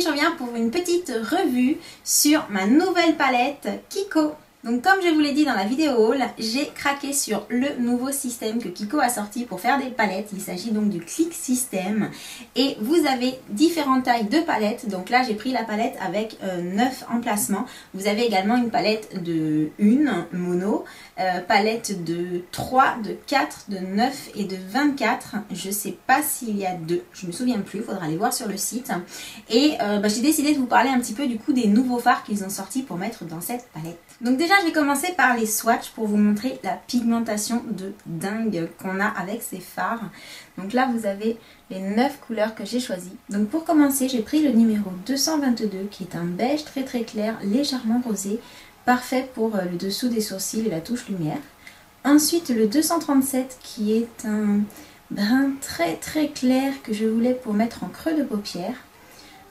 je reviens pour une petite revue sur ma nouvelle palette Kiko. Donc comme je vous l'ai dit dans la vidéo haul, j'ai craqué sur le nouveau système que Kiko a sorti pour faire des palettes. Il s'agit donc du Click System et vous avez différentes tailles de palettes. Donc là j'ai pris la palette avec 9 emplacements. Vous avez également une palette de 1 mono, palette de 3, de 4, de 9 et de 24. Je ne sais pas s'il y a 2, je me souviens plus, il faudra aller voir sur le site. Et j'ai décidé de vous parler un petit peu du coup des nouveaux fards qu'ils ont sortis pour mettre dans cette palette. Donc déjà je vais commencer par les swatchs pour vous montrer la pigmentation de dingue qu'on a avec ces fards. Donc là vous avez les 9 couleurs que j'ai choisies. Donc pour commencer j'ai pris le numéro 222 qui est un beige très clair, légèrement rosé, parfait pour le dessous des sourcils et la touche lumière. Ensuite le 237 qui est un brun très clair que je voulais pour mettre en creux de paupière.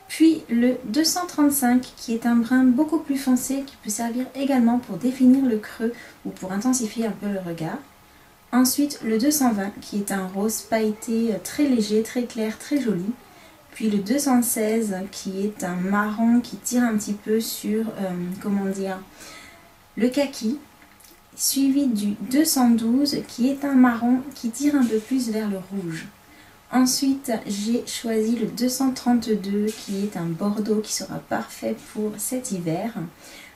Puis le 235 qui est un brun beaucoup plus foncé qui peut servir également pour définir le creux ou pour intensifier un peu le regard. Ensuite le 220 qui est un rose pailleté très léger, très clair, très joli. Puis le 216 qui est un marron qui tire un petit peu sur, le kaki. Suivi du 212 qui est un marron qui tire un peu plus vers le rouge. Ensuite, j'ai choisi le 232 qui est un bordeaux qui sera parfait pour cet hiver.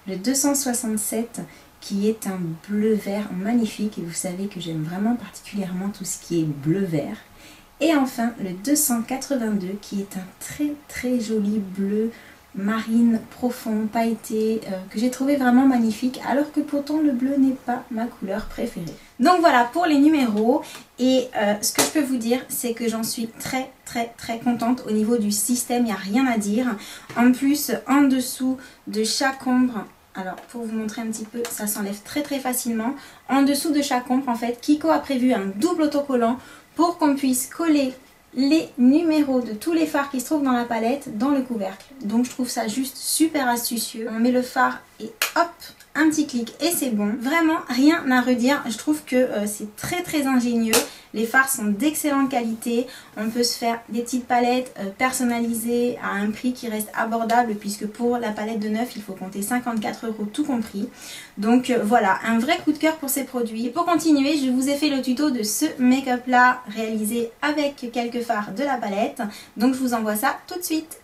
Le 267 qui est un bleu-vert magnifique et vous savez que j'aime vraiment particulièrement tout ce qui est bleu-vert. Et enfin, le 282 qui est un très joli bleu marine profond, pailleté, que j'ai trouvé vraiment magnifique alors que pourtant le bleu n'est pas ma couleur préférée. Donc voilà pour les numéros et ce que je peux vous dire c'est que j'en suis très contente au niveau du système, il n'y a rien à dire. En plus en dessous de chaque ombre, alors pour vous montrer un petit peu, ça s'enlève très facilement. En dessous de chaque ombre en fait, Kiko a prévu un double autocollant pour qu'on puisse coller les numéros de tous les fards qui se trouvent dans la palette dans le couvercle. Donc je trouve ça juste super astucieux. On met le fard et hop, un petit clic et c'est bon. Vraiment rien à redire. Je trouve que c'est très ingénieux. Les fards sont d'excellente qualité. On peut se faire des petites palettes personnalisées à un prix qui reste abordable puisque pour la palette de 9 il faut compter 54 € tout compris. Donc voilà, un vrai coup de cœur pour ces produits. Et pour continuer, je vous ai fait le tuto de ce make-up là réalisé avec quelques fards de la palette. Donc je vous envoie ça tout de suite.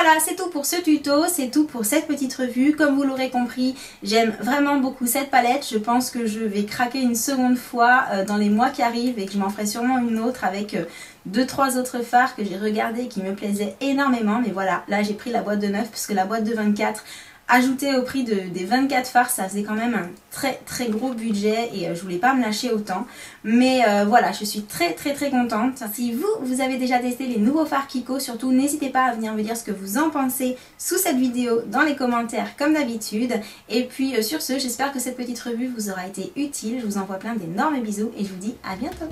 voilà, c'est tout pour ce tuto, c'est tout pour cette petite revue. Comme vous l'aurez compris, j'aime vraiment beaucoup cette palette. Je pense que je vais craquer une seconde fois dans les mois qui arrivent et que je m'en ferai sûrement une autre avec 2-3 autres fards que j'ai regardés et qui me plaisaient énormément. Mais voilà, là j'ai pris la boîte de 9 parce que la boîte de 24... ajouté au prix des 24 fards, ça faisait quand même un très gros budget et je voulais pas me lâcher autant. Mais voilà, je suis très contente. Si vous avez déjà testé les nouveaux fards Kiko, surtout n'hésitez pas à venir me dire ce que vous en pensez sous cette vidéo dans les commentaires comme d'habitude. Et puis sur ce, j'espère que cette petite revue vous aura été utile. Je vous envoie plein d'énormes bisous et je vous dis à bientôt.